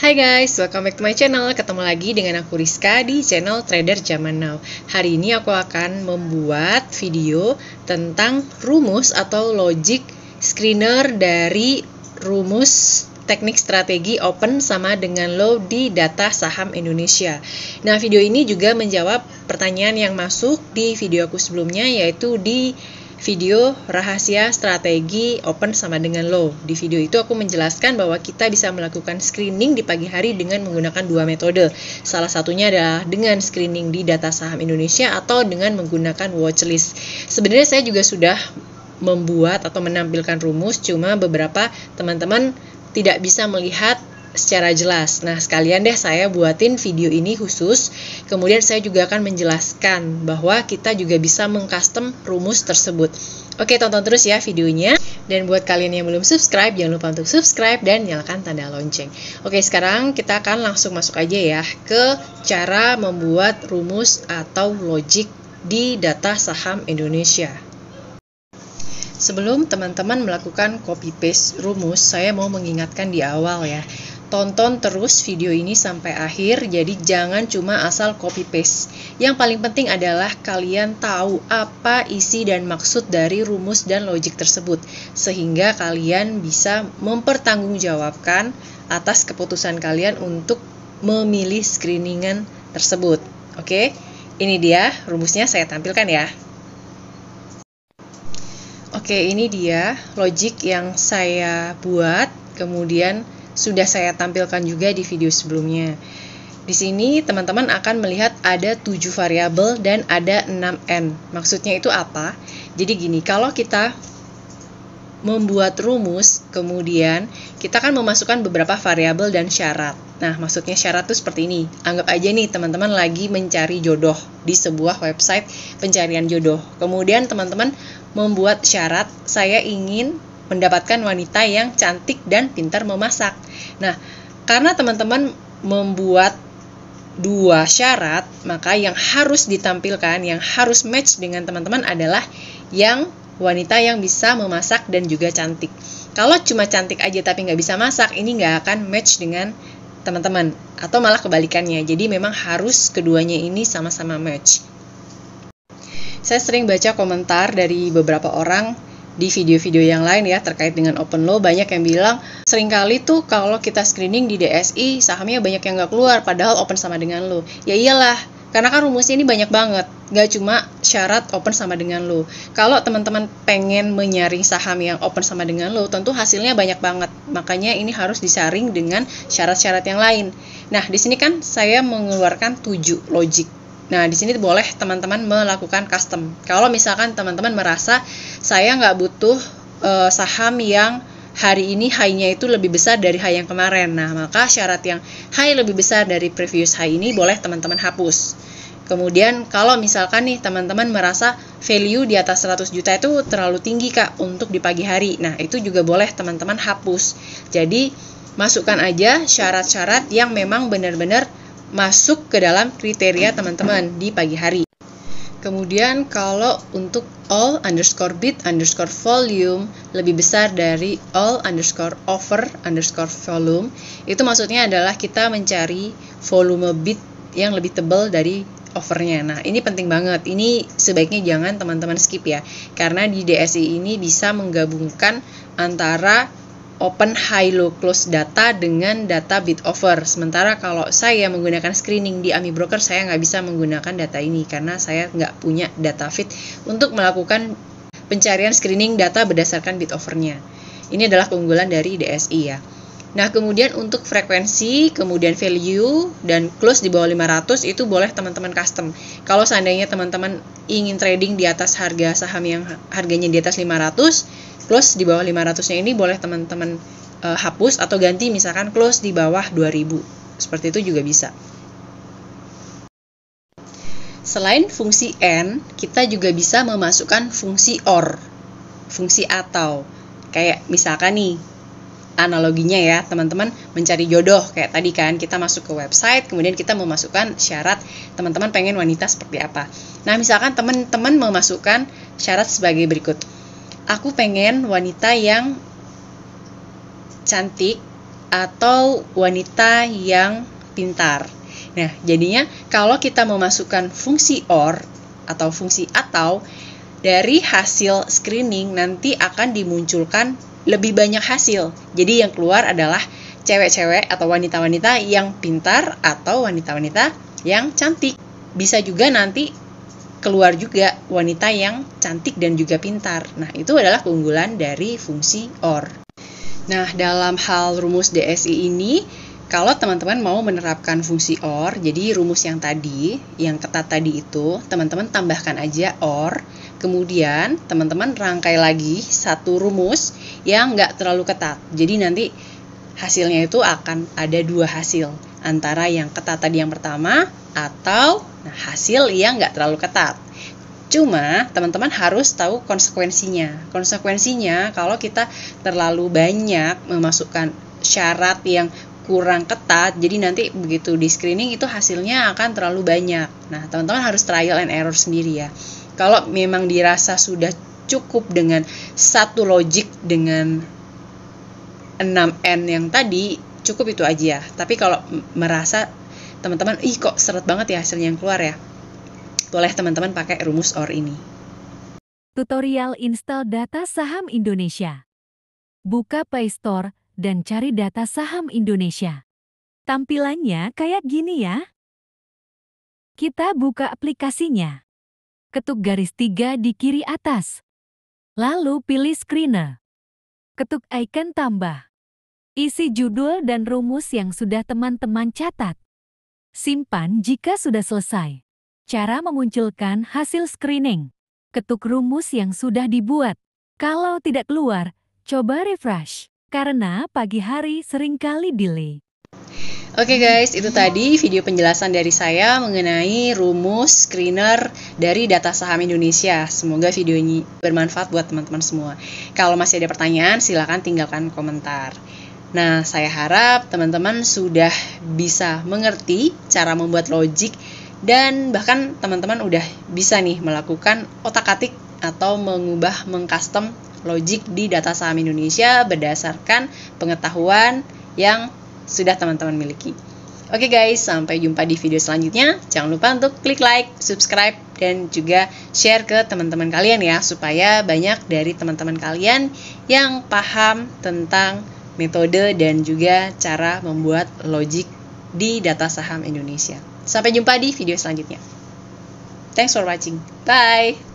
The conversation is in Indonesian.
Hai guys, welcome back to my channel. Ketemu lagi dengan aku Rizka di channel Trader Zaman Now. Hari ini aku akan membuat video tentang rumus atau logic screener dari rumus teknik strategi open sama dengan low di data saham Indonesia. Nah, video ini juga menjawab pertanyaan yang masuk di video aku sebelumnya, yaitu di video rahasia strategi open sama dengan low. Di video itu aku menjelaskan bahwa kita bisa melakukan screening di pagi hari dengan menggunakan dua metode. Salah satunya adalah dengan screening di data saham Indonesia atau dengan menggunakan watchlist. Sebenarnya saya juga sudah membuat atau menampilkan rumus, cuma beberapa teman-teman tidak bisa melihat secara jelas. Nah, sekalian deh saya buatin video ini khusus. Kemudian saya juga akan menjelaskan bahwa kita juga bisa mengcustom rumus tersebut. Oke, tonton terus ya videonya. Dan buat kalian yang belum subscribe, jangan lupa untuk subscribe dan nyalakan tanda lonceng. Oke, sekarang kita akan langsung masuk aja ya ke cara membuat rumus atau logic di data saham Indonesia. Sebelum teman-teman melakukan copy paste rumus, saya mau mengingatkan di awal ya. Tonton terus video ini sampai akhir, jadi jangan cuma asal copy paste. Yang paling penting adalah kalian tahu apa isi dan maksud dari rumus dan logic tersebut, sehingga kalian bisa mempertanggungjawabkan atas keputusan kalian untuk memilih screeningan tersebut. Oke, ini dia rumusnya, saya tampilkan ya. Oke, ini dia logic yang saya buat, kemudian sudah saya tampilkan juga di video sebelumnya. Di sini teman-teman akan melihat ada 7 variabel dan ada 6N. Maksudnya itu apa? Jadi gini, kalau kita membuat rumus, kemudian kita akan memasukkan beberapa variabel dan syarat. Nah, maksudnya syarat itu seperti ini. Anggap aja nih teman-teman lagi mencari jodoh di sebuah website pencarian jodoh. Kemudian teman-teman membuat syarat, saya ingin mendapatkan wanita yang cantik dan pintar memasak. Nah, karena teman-teman membuat dua syarat, maka yang harus ditampilkan, yang harus match dengan teman-teman adalah yang wanita yang bisa memasak dan juga cantik. Kalau cuma cantik aja tapi nggak bisa masak, ini nggak akan match dengan teman-teman, atau malah kebalikannya. Jadi memang harus keduanya ini sama-sama match. Saya sering baca komentar dari beberapa orang di video-video yang lain ya terkait dengan open low, banyak yang bilang seringkali tuh kalau kita screening di DSI sahamnya banyak yang nggak keluar padahal open sama dengan low. Ya iyalah, karena kan rumusnya ini banyak banget, nggak cuma syarat open sama dengan low. Kalau teman-teman pengen menyaring saham yang open sama dengan low, tentu hasilnya banyak banget. Makanya ini harus disaring dengan syarat-syarat yang lain. Nah, di sini kan saya mengeluarkan 7 logic. Nah, di sini boleh teman-teman melakukan custom. Kalau misalkan teman-teman merasa saya nggak butuh saham yang hari ini high-nya itu lebih besar dari high yang kemarin. Nah, maka syarat yang high lebih besar dari previous high ini boleh teman-teman hapus. Kemudian kalau misalkan nih teman-teman merasa value di atas 100 juta itu terlalu tinggi Kak untuk di pagi hari. Nah, itu juga boleh teman-teman hapus. Jadi, masukkan aja syarat-syarat yang memang benar-benar masuk ke dalam kriteria teman-teman di pagi hari. Kemudian kalau untuk all underscore bid underscore volume lebih besar dari all underscore offer underscore volume, itu maksudnya adalah kita mencari volume bid yang lebih tebal dari offernya. Nah, ini penting banget. Ini sebaiknya jangan teman-teman skip ya, karena di DSI ini bisa menggabungkan antara open high low close data dengan data bid offer. Sementara kalau saya menggunakan screening di AMI Broker, saya nggak bisa menggunakan data ini karena saya nggak punya data feed untuk melakukan pencarian screening data berdasarkan bid offernya. Ini adalah keunggulan dari DSI ya. Nah, kemudian untuk frekuensi, kemudian value, dan close di bawah 500 itu boleh teman-teman custom. Kalau seandainya teman-teman ingin trading di atas harga saham yang harganya di atas 500, close di bawah 500-nya ini boleh teman-teman hapus atau ganti misalkan close di bawah 2000. Seperti itu juga bisa. Selain fungsi AND, kita juga bisa memasukkan fungsi OR, fungsi atau. Kayak misalkan nih, analoginya ya, teman-teman mencari jodoh kayak tadi kan, kita masuk ke website, kemudian kita memasukkan syarat teman-teman pengen wanita seperti apa. Nah, misalkan teman-teman memasukkan syarat sebagai berikut. Aku pengen wanita yang cantik, atau wanita yang pintar. Nah, jadinya kalau kita memasukkan fungsi or atau fungsi atau, dari hasil screening nanti akan dimunculkan lebih banyak hasil. Jadi yang keluar adalah cewek-cewek atau wanita-wanita yang pintar atau wanita-wanita yang cantik. Bisa juga nanti keluar juga wanita yang cantik dan juga pintar. Nah, itu adalah keunggulan dari fungsi or. Nah, dalam hal rumus DSI ini, kalau teman-teman mau menerapkan fungsi or, jadi rumus yang tadi, yang ketat tadi itu, teman-teman tambahkan aja or, kemudian teman-teman rangkai lagi satu rumus yang nggak terlalu ketat. Jadi nanti hasilnya itu akan ada dua hasil, antara yang ketat tadi yang pertama, atau hasil yang nggak terlalu ketat. Cuma teman-teman harus tahu konsekuensinya. Konsekuensinya kalau kita terlalu banyak memasukkan syarat yang kurang ketat, jadi nanti begitu di screening itu hasilnya akan terlalu banyak. Nah, teman-teman harus trial and error sendiri ya. Kalau memang dirasa sudah cukup dengan satu logic dengan 6N yang tadi, cukup itu aja. Tapi kalau merasa teman-teman, kok seret banget ya hasilnya yang keluar ya, boleh teman-teman pakai rumus OR ini. Tutorial install data saham Indonesia. Buka Play Store dan cari data saham Indonesia. Tampilannya kayak gini ya. Kita buka aplikasinya. Ketuk garis 3 di kiri atas. Lalu pilih screener. Ketuk icon tambah. Isi judul dan rumus yang sudah teman-teman catat. Simpan jika sudah selesai. Cara memunculkan hasil screening. Ketuk rumus yang sudah dibuat. Kalau tidak keluar, coba refresh. Karena pagi hari seringkali delay. Oke guys, itu tadi video penjelasan dari saya mengenai rumus screener dari data saham Indonesia. Semoga video ini bermanfaat buat teman-teman semua. Kalau masih ada pertanyaan, silakan tinggalkan komentar. Nah, saya harap teman-teman sudah bisa mengerti cara membuat logic dan bahkan teman-teman udah bisa nih melakukan otak-atik atau mengcustom logic di data saham Indonesia berdasarkan pengetahuan yang sudah teman-teman miliki. Oke guys, sampai jumpa di video selanjutnya. Jangan lupa untuk klik like, subscribe, dan juga share ke teman-teman kalian ya, supaya banyak dari teman-teman kalian yang paham tentang metode dan juga cara membuat logic di data saham Indonesia. Sampai jumpa di video selanjutnya. Thanks for watching. Bye!